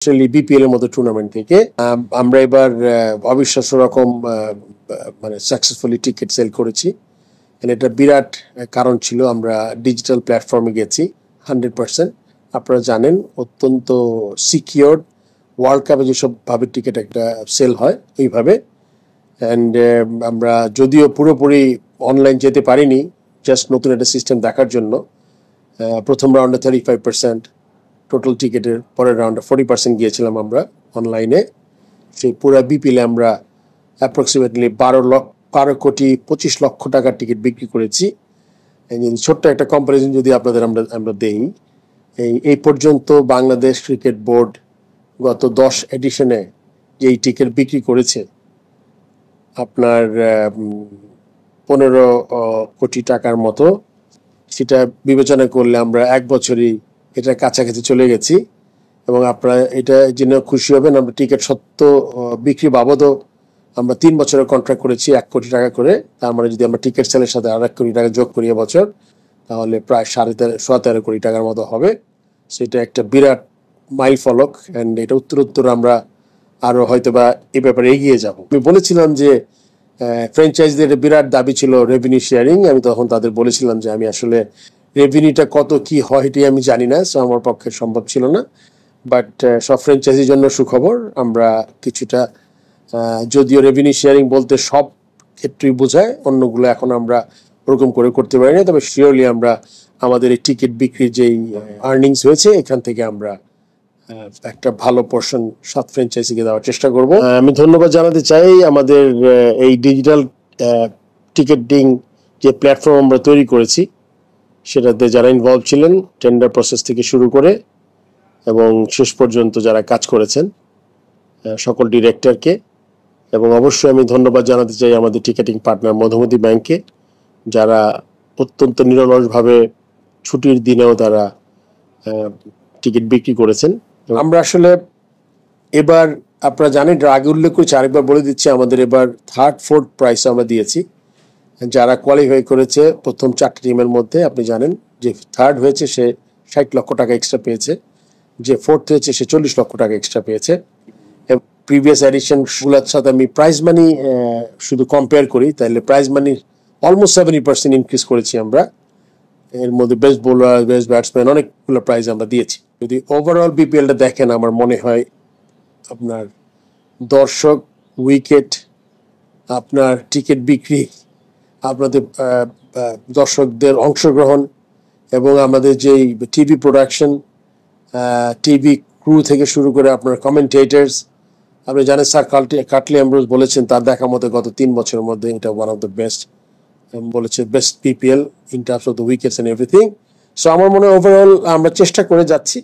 BPL এর মতো tournament থেকে আমরা এবার অবিশ্বাস্য রকম মানে সাকসেসফুলি টিকিট সেল করেছি। এটা বিরাট কারণ ছিল, আমরা ডিজিটাল প্ল্যাটফর্মে গেছি 100%। আপনারা জানেন অত্যন্ত সিকিউরড, ওয়ার্ল্ড কাপে যেসব ভাবে টিকিট একটা সেল হয় এইভাবে। অ্যান্ড আমরা যদিও পুরোপুরি অনলাইন যেতে পারিনি, জাস্ট নতুন একটা সিস্টেম দেখার জন্য। প্রথম রাউন্ডে 35%, টোটাল টিকিটের পরের রাউন্ডে 40% গিয়েছিলাম আমরা অনলাইনে। সেই পুরো বিপিএলে আমরা অ্যাপ্রক্সিমেটলি 12,25,00,000 টাকার টিকিট বিক্রি করেছি। ছোট্ট একটা কম্পারিজন যদি আপনাদের আমরা দেই, এই পর্যন্ত বাংলাদেশ ক্রিকেট বোর্ড গত 10 এডিশনে যেই টিকিট বিক্রি করেছে আপনার 15 কোটি টাকার মতো, সেটা বিবেচনা করলে আমরা 1 বছরই এটা কাছাকাছি চলে গেছি। এবং আপনারা এটা জেনে খুশি হবেন, আমরা টিকিট সত্য বিক্রি বাবদও আমরা 3 বছরের কন্ট্রাক্ট করেছি 1 কোটি টাকা করে। তার মানে যদি আমরা টিকিট সেলের সাথে আর 1 কোটি টাকা যোগ করি বছর, তাহলে প্রায় 13.5 কোটি টাকার মতো হবে। সেটা একটা বিরাট মাইল ফলক। অ্যান্ড এটা উত্তর আমরা আরও হয়তো বা এই ব্যাপারে এগিয়ে যাব। আমি বলেছিলাম যে ফ্র্যাঞ্চাইজিদের বিরাট দাবি ছিল রেভিনিউ শেয়ারিং। আমি তখন তাদের বলেছিলাম যে আমি আসলে রেভিনিউটা কত কি হয় এটি আমি জানি না, সো আমার পক্ষে সম্ভব ছিল না। বাট সব ফ্র্যাঞ্চাইজির জন্য সুখবর, আমরা কিছুটা, যদিও রেভিনিউ শেয়ারিং বলতে সব ক্ষেত্রেই বোঝায়, অন্যগুলো এখন আমরা ওরকম করে করতে পারি না। তবে শিওরলি আমরা আমাদের এই টিকিট বিক্রির যেই আর্নিংস হয়েছে এখান থেকে আমরা একটা ভালো পোর্শন 7 ফ্র্যাঞ্চাইজিকে দেওয়ার চেষ্টা করব। আমি ধন্যবাদ জানাতে চাই আমাদের এই ডিজিটাল টিকিটিং যে প্ল্যাটফর্ম আমরা তৈরি করেছি সেটাতে যারা ইনভলভ ছিলেন, টেন্ডার প্রসেস থেকে শুরু করে এবং শেষ পর্যন্ত যারা কাজ করেছেন, সকল ডিরেক্টরকে। এবং অবশ্যই আমি ধন্যবাদ জানাতে চাই আমাদের টিকেটিং পার্টনার মধুমতি ব্যাংককে, যারা অত্যন্ত নিরলসভাবে ছুটির দিনেও তারা টিকিট বিক্রি করেছেন। আমরা আসলে এবার, আপনারা জানেন আগে উল্লেখ করেছি, আরেকবার বলে দিচ্ছি, আমাদের এবার 3rd 4th প্রাইস আমরা দিয়েছি। যারা কোয়ালিফাই করেছে প্রথম 4টি টিমের মধ্যে, আপনি জানেন যে 3rd হয়েছে সে 60 লক্ষ টাকা এক্সট্রা পেয়েছে, যে 4th হয়েছে সে 40 লক্ষ টাকা এক্সট্রা পেয়েছে। প্রিভিয়াস এডিশনগুলোর সাথে আমি প্রাইজ মানি শুধু কম্পেয়ার করি, তাহলে প্রাইজ মানি অলমোস্ট 70% ইনক্রিজ করেছি আমরা। এর মধ্যে বেস্ট বোলার, বেস্ট ব্যাটসম্যান, অনেকগুলো প্রাইজ আমরা দিয়েছি। যদি ওভারঅল বিপিএলটা দেখেন, আমার মনে হয় আপনার দর্শক, উইকেট, আপনার টিকিট বিক্রি, আপনাদের দর্শকদের অংশগ্রহণ এবং আমাদের যেই টিভি প্রোডাকশন, টিভি ক্রু থেকে শুরু করে আপনার কমেন্টেটার্স, আপনি জানেন স্যার কাটলি অ্যামব্রোজ বলেছেন তার দেখা মতো গত 3 বছরের মধ্যে এটা ওয়ান অফ দ্য বেস্ট, বলেছে best PPL in terms of the wickets and everything. So আমার মনে হয় ওভারঅল আমরা চেষ্টা করে যাচ্ছি।